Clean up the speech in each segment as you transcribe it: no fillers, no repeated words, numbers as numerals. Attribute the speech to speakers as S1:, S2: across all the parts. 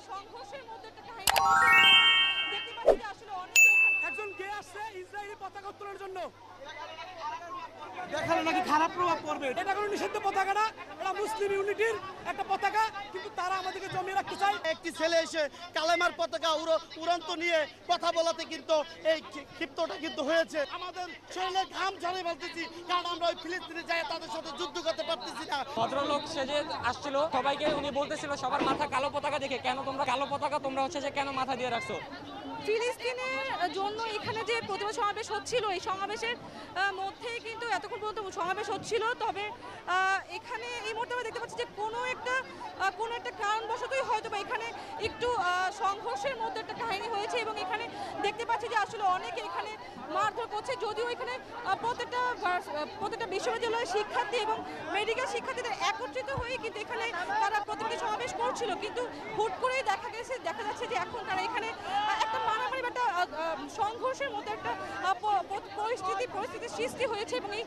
S1: সংঘর্ষের মধ্যে একটা কাহিনী দেখতে পাচ্ছি যে আসলে অনেকে
S2: একজন গে আসছে ইসরায়েলি পতাকা উত্তোলনের জন্য,
S3: দেখালে নাকি খারাপ প্রভাব পড়বে।
S2: এটা কোনো নিষিদ্ধ পতাকা না, এটা মুসলিম ইউনিটির একটা পতাকা, কিন্তু তারা আমাদেরকে জমিয়ে রাখতে চায়।
S3: একটি ছেলে এসে কালেমার পতাকা উড়ন্ত নিয়ে কথা বলাতে কিন্তু এই ক্ষিপ্তটা কিন্তু হয়েছে। আমাদের শরীরে ঘাম ঝরে বলতেছি, কারণ আমরা ওই ফিলিস্তিনে যাই তাদের সাথে যুদ্ধ করতে পারতেছি না।
S4: ভদ্রলোক সেজে আসছিল, সবাইকে উনি বলতেছিল সবার মাথা কালো পতাকা দেখে, কেন তোমরা কালো পতাকা তোমরা হচ্ছে যে কেন মাথা দিয়ে রাখছো।
S1: ফিলিস্তিনের জন্য এখানে যে প্রতিবাদ সমাবেশ হচ্ছিল, এই সমাবেশের মধ্যেই কিন্তু এতক্ষণ পর্যন্ত সমাবেশ হচ্ছিল। তবে এখানে এই মুহূর্তে আমরা দেখতে পাচ্ছি যে কোনো একটা কারণবশতই হয়তো বা এখানে একটু সংঘর্ষের মধ্যে একটা কাহিনী হয়েছে, এবং এখানে দেখতে পাচ্ছি যে আসলে অনেকে এখানে মারধর করছে। যদিও এখানে প্রত্যেকটা বিশ্ববিদ্যালয়ের শিক্ষার্থী এবং মেডিকেল শিক্ষার্থীদের একত্রিত হয়ে কিন্তু এখানে তারা প্রতিবাদী সমাবেশ করছিল, কিন্তু হুট করেই দেখা যাচ্ছে যে এখন তারা এখানে একটা মারামারি বা একটা সংঘর্ষের মধ্যে একটা পরিস্থিতির সৃষ্টি হয়েছে, এবং এই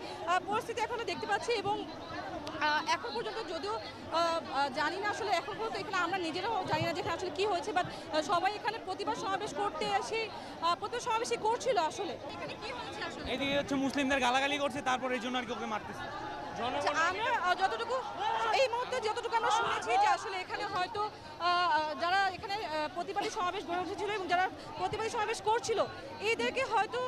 S1: পরিস্থিতি এখনো দেখতে পাচ্ছি। এবং এখন পর্যন্ত যদিও জানি না আসলে, এখন পর্যন্ত এখানে আমরা নিজেরাও জানি না যে এখানে আসলে কি হয়েছে, বাট সবাই এখানে প্রতিবাদ সমাবেশ করতে এসে প্রতিবাদ সমাবেশই করছিল। আসলে এখানে কি হয়েছে আসলে
S4: এদিকে হচ্ছে মুসলিমদের গালাগালি করছে, তারপর এই জন্য আর কি ওকে মারতেছে।
S1: আমরা যতটুকু এই মুহূর্তে আমরা শুনেছি যে আসলে এখানে হয়তো যারা এখানে প্রতিবাদী সমাবেশ গড়ে উঠেছিল এবং যারা প্রতিবাদী সমাবেশ করছিল, এদেরকে হয়তো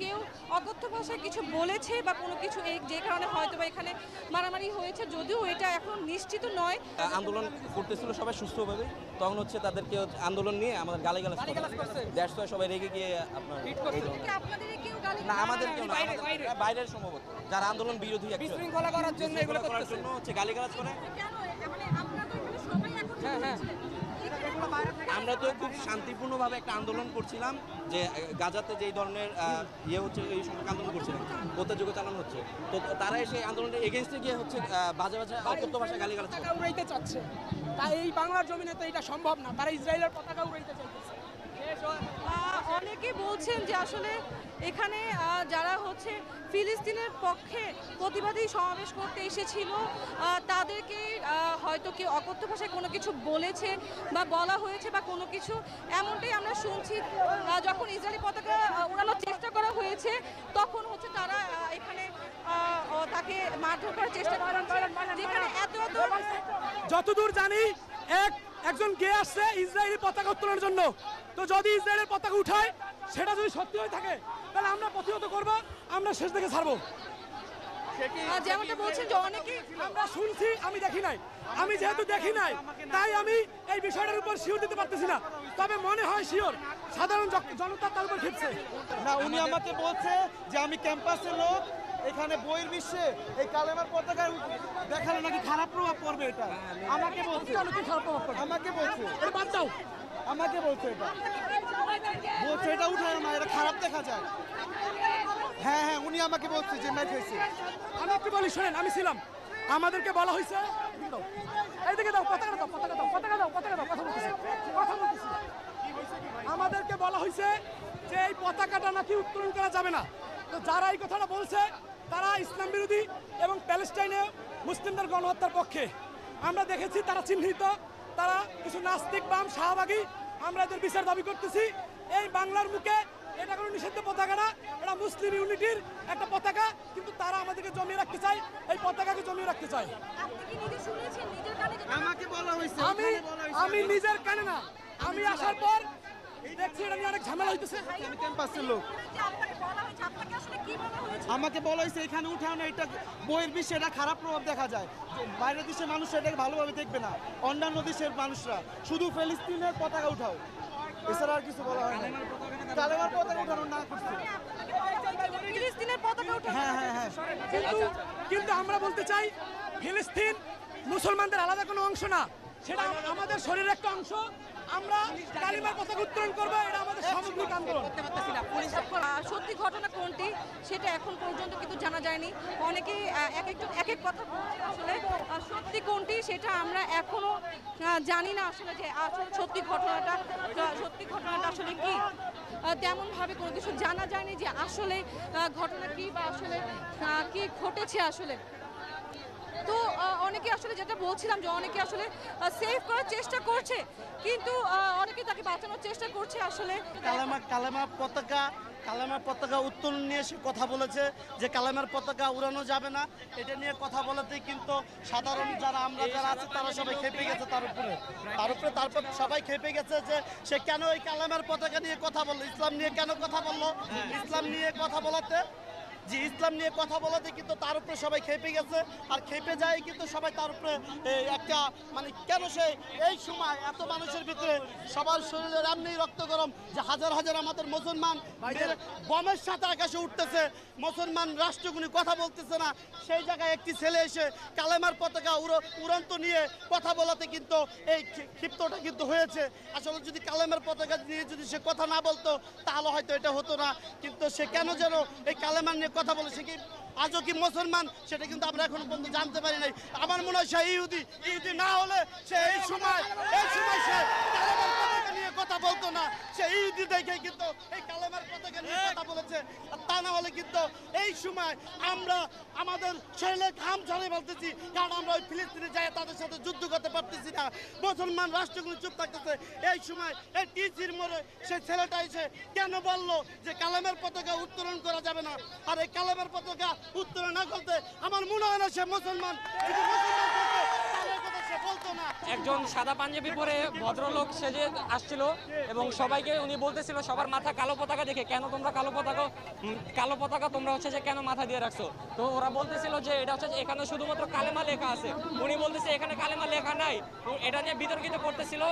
S1: কেউ অকথ্য ভাষায় কিছু বলেছে বা কোনো কিছু, যে কারণে হয়তো বা এখানে মারামারি হয়েছে, যদিও এটা এখন নিশ্চিত নয়।
S5: আন্দোলন করতেছিল সবাই সুস্থভাবে, তখন হচ্ছে তাদেরকে আন্দোলন নিয়ে আমাদের গালিগালাজ করছে। দেশ তো সবাই রেগে গিয়ে আপনার না, আমাদের কেউ না, বাইরের সম্ভবত যারা আন্দোলন বিরোধী
S4: বিশৃঙ্খলা করার জন্য এগুলো
S5: করার জন্য হচ্ছে গালিগালাজ করে। আমরা তো খুব শান্তিপূর্ণভাবে একটা আন্দোলন করছিলাম, যে গাজাতে যেই ধরনের হচ্ছে এই সম্পর্কে আন্দোলন করছিলাম, হত্যাযোগ্য চালানো হচ্ছে, তো তারা এসে আন্দোলনের এগেনস্টে গিয়ে হচ্ছে বাজে অকথ্য ভাষায় গালিগালাজ
S2: উড়াইতে চাচ্ছে। তাই এই বাংলার জমিনে তো এটা সম্ভব না, তারা ইসরায়েলের পতাকা উড়াইতে চাইতেছে।
S1: অনেকে বলছেন যে আসলে এখানে যারা হচ্ছে ফিলিস্তিনের পক্ষে প্রতিবাদী সমাবেশ করতে এসেছিল, তাদেরকে হয়তো কেউ অকথ্য ভাষায় কোনো কিছু বলেছে বা বলা হয়েছে বা কোনো কিছু, এমনটাই আমরা শুনছি। যখন ইসরায়েলি পতাকা উড়ানোর চেষ্টা করা হয়েছে, তখন হচ্ছে তারা এখানে তাকে মারধর করার চেষ্টা করেন, যেখানে
S2: যতদূর জানি একজন গে আসছে ইসরায়েলি পতাকা উত্তোলনের জন্য। তো যদি ইসরায়েলের পতাকা উঠায়, সেটা যদি সত্যি হয়ে থাকে, তাহলে আমরা প্রতিহত করবো, আমরা শেষ থেকে ছাড়বো।
S1: যেমনটা বলছেন যে অনেকে
S2: আমরা শুনছি, আমি দেখি নাই, আমি যেহেতু দেখি নাই তাই আমি এই বিষয়টার উপর শিওর দিতে পারতেছি না। তবে মনে হয় শিওর সাধারণ জনতা তার উপর ক্ষিপ্তছে
S3: না। উনি আমাকে বলছে যে আমি ক্যাম্পাসের লোক, এখানে বইয়ের বিশ্বে এই কালেমার পতাকা দেখালে নাকি খারাপ প্রভাব পড়বে। এটা আমাকে বলছে, আমাকে বলছে এটা উঠায় না, এটা খারাপ দেখা যায়। হ্যাঁ হ্যাঁ, উনি আমাকে বলছে যে ম্যাচ হয়েছে।
S2: আমি একটু বলি, শোনেন, আমি ছিলাম, আমাদেরকে বলা হয়েছে, এইদিকে দাও পতাকা দাও, কথা বলতেছি। আমাদেরকে বলা হয়েছে যে এই পতাকাটা নাকি উত্তোলন করা যাবে না। তো যারা এই কথাটা বলছে, তারা ইসলাম বিরোধী এবং প্যালেস্টাইনে মুসলিমদের গণহত্যার পক্ষে। আমরা দেখেছি তারা চিহ্নিত, তারা কিছু নাস্তিক বাম শাহবাগী। আমরা এদের বিচার দাবি করতেছি। এই বাংলার মুখে এটা কোনো নিষিদ্ধ পতাকা না, এটা মুসলিম ইউনিটির একটা পতাকা, কিন্তু তারা আমাদেরকে জমিয়ে রাখতে চায়, এই পতাকাকে জমিয়ে রাখতে চায়।
S3: আমাকে বলা হয়েছে,
S2: আমি নিজের কানে না, আমি আসার পর দেখছি এটা নিয়ে অনেক ঝামেলা হইতেছে।
S3: আমি ক্যাম্পাসের লোক, আমাকে বলা হয়েছে এখানে উঠাও না, এটা বইয়ের বিশ্বে এটা খারাপ প্রভাব দেখা যায়। বাইরের দেশের মানুষ এটাকে ভালোভাবে দেখবে না, অন্যান্য দেশের মানুষরা। শুধু ফিলিস্তিনের পতাকা উঠাও, এছাড়া আর কিছু বলা হয় না। কালেমার পতাকা উঠানো না করছে,
S1: ফিলিস্তিনের পতাকা উঠানো।
S3: হ্যাঁ হ্যাঁ হ্যাঁ,
S2: কিন্তু আমরা বলতে চাই, ফিলিস্তিন মুসলমানদের আলাদা কোনো অংশ না, সেটা আমাদের শরীরের একটা অংশ। আমরা কালিমার পতাকা উত্তোলন করবো, এটা আমাদের সামগ্রিক আন্দোলন।
S1: সত্যি ঘটনা কোনটি সেটা এখন পর্যন্ত কিন্তু জানা যায়নি। অনেকেই এক এক কথা বলছে, আসলে সত্যি কোনটি সেটা আমরা এখনো জানি না আসলে, যে আসলে সত্যি ঘটনাটা আসলে কি। তেমনভাবে কোনো কিছু জানা যায়নি যে আসলে ঘটনা কি বা আসলে কি ঘটেছে। আসলে তো অনেকে আসলে যেটা বলছিলাম যে অনেকে আসলে সেভ করার চেষ্টা করছে, কিন্তু অনেকে তাকে বাঁচানোর চেষ্টা করছে আসলে।
S3: কালেমার পতাকা উত্তোলন নিয়ে সে কথা বলেছে যে কালেমার পতাকা উড়ানো যাবে না, এটা নিয়ে কথা বলাতেই কিন্তু সাধারণ আমরা যারা আছে তারা সবাই খেপে গেছে তার উপরে তারপর সবাই খেপে গেছে যে সে কেন এই কালেমার পতাকা নিয়ে কথা বললো, ইসলাম নিয়ে কেন কথা বললো, ইসলাম নিয়ে কথা বলাতে কিন্তু তার উপরে সবাই খেপে গেছে। আর খেপে যায় কিন্তু সবাই তার উপরে একটা কেন সে এই সময় এত মানুষের ভিতরে সবার শরীরের এমনি রক্ত গরম যে হাজার হাজার আমাদের মুসলমান বমের সাথে আকাশে উঠতেছে, মুসলমান রাষ্ট্রগুলি কথা বলতেছে না, সেই জায়গায় একটি ছেলে এসে কালেমার পতাকা উড়ন্ত নিয়ে কথা বলাতে কিন্তু এই ক্ষিপ্তটা কিন্তু হয়েছে। আসলে যদি কালেমার পতাকা নিয়ে যদি সে কথা না বলতো তাহলে হয়তো এটা হতো না, কিন্তু সে কেন যেন এই কালেমার নিয়ে কথা বলে, সে কি আজও কি মুসলমান সেটা কিন্তু আমরা এখনো পর্যন্ত জানতে পারি নাই। আমার মনে হয় সে ইহুদি না হলে সে এই সময় সে কালেমার পতাকা নিয়ে কথা বলতো না, সে ইহুদি দেখে কিন্তু এই কালেমার পতাকা নিয়ে কথা বলেছে। আর তা না হলে কিন্তু এই সময় আমরা আমাদের শরীরে ঘাম ঝরে বলতেছি, কারণ আমরা ওই ফিলিস্তিনে যাই তাদের সাথে যুদ্ধ করতে পারতেছি না, মুসলমান রাষ্ট্রগুলো চুপ থাকতেছে। এই সময় এই টিসির মোড়ে সে ছেলেটা এসে কেন বললো যে কালেমার পতাকা উত্তোলন করা যাবে না, আর এই কালেমার পতাকা উত্তোলন না করতে আমার মনে হয় না সে মুসলমান। যদি মুসলমান থাকতো তাহলে কথা সে বলতো না।
S4: একজন সাদা পাঞ্জাবি পরে ভদ্রলোক সেজে আসছিল এবং সবাইকে উনি বলতেছিল সবার মাথা কালো পতাকা দেখে কেন তোমরা কালো পতাকা তোমরা হচ্ছে যে কেন মাথা দিয়ে রাখছো। তো ওরা বলতেছিল যে এটা হচ্ছে যে এখানে শুধুমাত্র কালেমা লেখা আছে, উনি বলতেছে এখানে কালেমা লেখা নাই, এটা নিয়ে বিতর্কিত করতেছিল।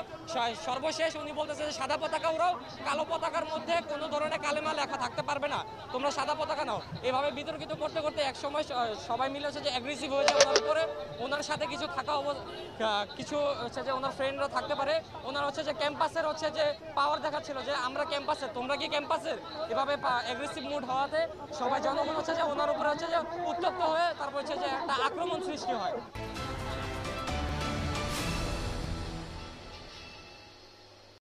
S4: সর্বশেষ উনি বলতেছে যে সাদা পতাকা ওরাও, কালো পতাকার মধ্যে কোনো ধরনের কালেমা লেখা থাকতে পারবে না, তোমরা সাদা পতাকা নাও। এভাবে বিতর্কিত করতে করতে একসময় সবাই মিলে হচ্ছে যে অ্যাগ্রেসিভ হয়ে যায় ওনার উপরে। ওনার সাথে কিছু কিছু হচ্ছে যে ওনার ফ্রেন্ডরা থাকতে পারে, ওনার হচ্ছে যে ক্যাম্পাসের হচ্ছে যে পাওয়ার দেখাচ্ছিল যে আমরা ক্যাম্পাসের, তোমরা কি ক্যাম্পাসের, এভাবে অ্যাগ্রেসিভ মুড হওয়াতে সবাই জনগণ হচ্ছে যে ওনার উপরে হচ্ছে যে উত্তপ্ত হয়ে তারপর হচ্ছে যে একটা আক্রমণ সৃষ্টি হয়।